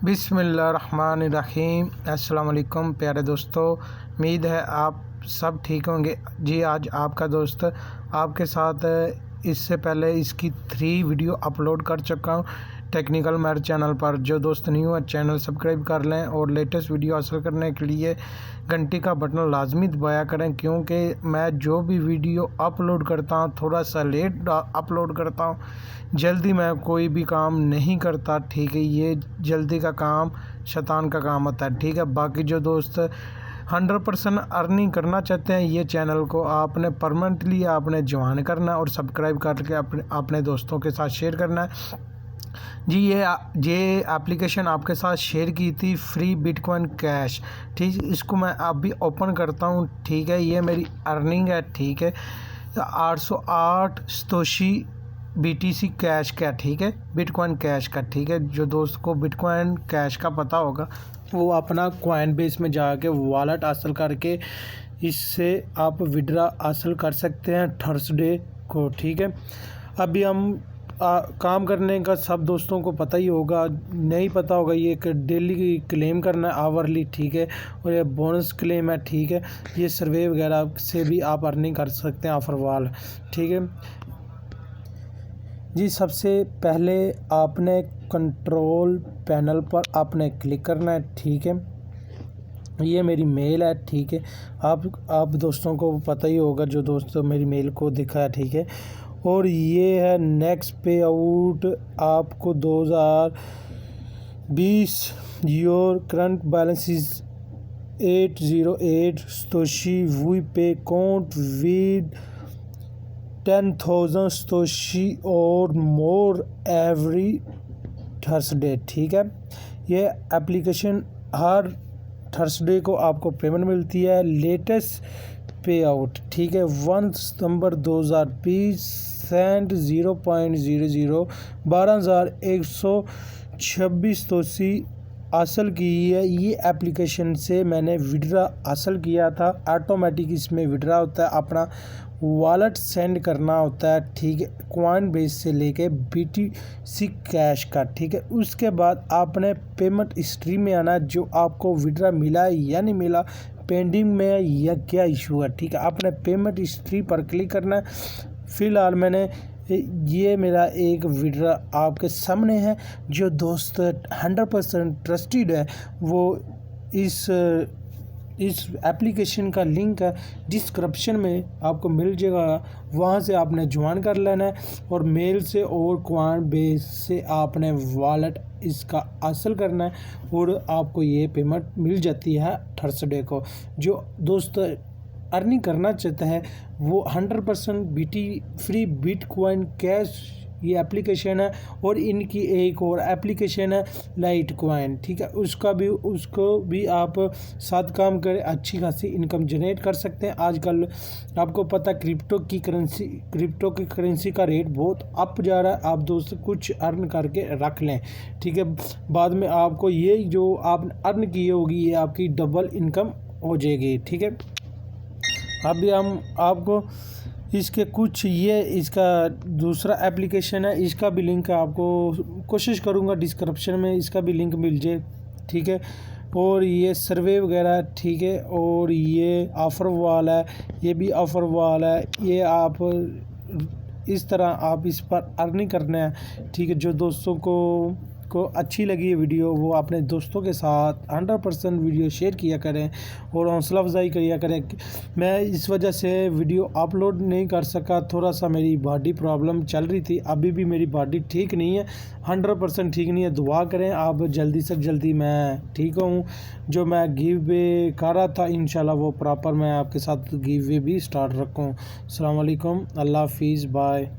बिस्मिल्लाहिर्रहमानिर्रहीम। अस्सलाम वालेकुम प्यारे दोस्तों, उम्मीद है आप सब ठीक होंगे। जी आज आपका दोस्त आपके साथ इससे पहले इसकी 3 वीडियो अपलोड कर चुका हूँ टेक्निकल महर चैनल पर। जो दोस्त न्यू है चैनल सब्सक्राइब कर लें और लेटेस्ट वीडियो हासिल करने के लिए घंटी का बटन लाजमी दबाया करें, क्योंकि मैं जो भी वीडियो अपलोड करता हूँ थोड़ा सा लेट अपलोड करता हूँ, जल्दी मैं कोई भी काम नहीं करता। ठीक है, ये जल्दी का काम शैतान का काम होता है। ठीक है, बाकी जो दोस्त 100% अर्निंग करना चाहते हैं, ये चैनल को आपने परमानेंटली आपने ज्वाइन करना है और सब्सक्राइब करके अपने दोस्तों के साथ शेयर करना है। जी ये एप्लीकेशन आपके साथ शेयर की थी, फ्री बिटकॉइन कैश। ठीक, इसको मैं अभी ओपन करता हूँ। ठीक है, ये मेरी अर्निंग है। ठीक है, 808 सतोशी BTC कैश का। ठीक है, बिटकॉइन कैश का। ठीक है, जो दोस्त को बिटकॉइन कैश का पता होगा वो अपना कॉइन बेस में जाके वॉलेट हासिल करके इससे आप विड्रा हासिल कर सकते हैं थर्सडे को। ठीक है, अभी हम काम करने का सब दोस्तों को पता ही होगा, नहीं पता होगा, ये एक डेली क्लेम करना है आवरली। ठीक है, और ये बोनस क्लेम है। ठीक है, ये सर्वे वगैरह से भी आप अर्निंग कर सकते हैं ऑफर वाल। ठीक है जी, सबसे पहले आपने कंट्रोल पैनल पर आपने क्लिक करना है। ठीक है, ये मेरी मेल है। ठीक है, आप दोस्तों को पता ही होगा, जो दोस्तों मेरी मेल को दिखा है। ठीक है, और ये है नेक्स्ट पे आउट आपको 2020 your current balance is 808 satoshi we pay count with 10,000 satoshi और मोर एवरी थर्सडे। ठीक है, ये एप्लीकेशन हर थर्सडे को आपको पेमेंट मिलती है। लेटेस्ट पे आउट। ठीक है, 1 सितंबर 2020 सेंट 0.00 12,126 तोसी हासिल की है। ये एप्लीकेशन से मैंने विड्रा हासिल किया था। ऑटोमेटिक इसमें विड्रा होता है, अपना वॉलेट सेंड करना होता है। ठीक है, कॉइन बेस से लेके BTC कैश का। ठीक है, उसके बाद आपने पेमेंट हिस्ट्री में आना, जो आपको विड्रा मिला है या नहीं मिला, पेंडिंग में है या क्या इशू है। ठीक है, आपने पेमेंट हिस्ट्री पर क्लिक करना है। फ़िलहाल मैंने ये मेरा एक विड्रा आपके सामने है। जो दोस्त 100% ट्रस्टेड है वो इस एप्लीकेशन का लिंक है डिस्क्रिप्शन में आपको मिल जाएगा, वहाँ से आपने ज्वाइन कर लेना है और मेल से और कॉइन बेस से आपने वॉलेट इसका हासिल करना है और आपको ये पेमेंट मिल जाती है थर्सडे को। जो दोस्त अर्निंग करना चाहता है वो 100% फ्री बिटकॉइन कैश ये एप्लीकेशन है। और इनकी एक और एप्लीकेशन है लाइट कॉइन। ठीक है, उसको भी आप साथ काम करें, अच्छी खासी इनकम जनरेट कर सकते हैं। आजकल आपको पता क्रिप्टो की करेंसी का रेट बहुत अप जा रहा है। आप दोस्त कुछ अर्न करके रख लें। ठीक है, बाद में आपको ये जो आपने अर्न की होगी ये आपकी डबल इनकम हो जाएगी। ठीक है, अभी हम आपको इसके कुछ ये इसका दूसरा एप्लीकेशन है, इसका भी लिंक आपको कोशिश करूँगा डिस्क्रिप्शन में इसका भी लिंक मिल जाए। ठीक है, और ये सर्वे वगैरह। ठीक है, और ये ऑफ़र वाला है, ये भी ऑफ़र वाला है। ये आप इस तरह आप इस पर अर्निंग करना है। ठीक है, जो दोस्तों को अच्छी लगी ये वीडियो वो अपने दोस्तों के साथ 100% वीडियो शेयर किया करें और हौसला अफजाई किया करें। मैं इस वजह से वीडियो अपलोड नहीं कर सका, थोड़ा सा मेरी बॉडी प्रॉब्लम चल रही थी। अभी भी मेरी बॉडी ठीक नहीं है, 100% ठीक नहीं है। दुआ करें आप जल्दी से जल्दी मैं ठीक हूँ। जो मैं गिव वे कर रहा था इंशाल्लाह वो प्रॉपर मैं आपके साथ गिव वे भी स्टार्ट रखूँ। अस्सलाम वालेकुम, अल्लाह हाफिज़, बाय।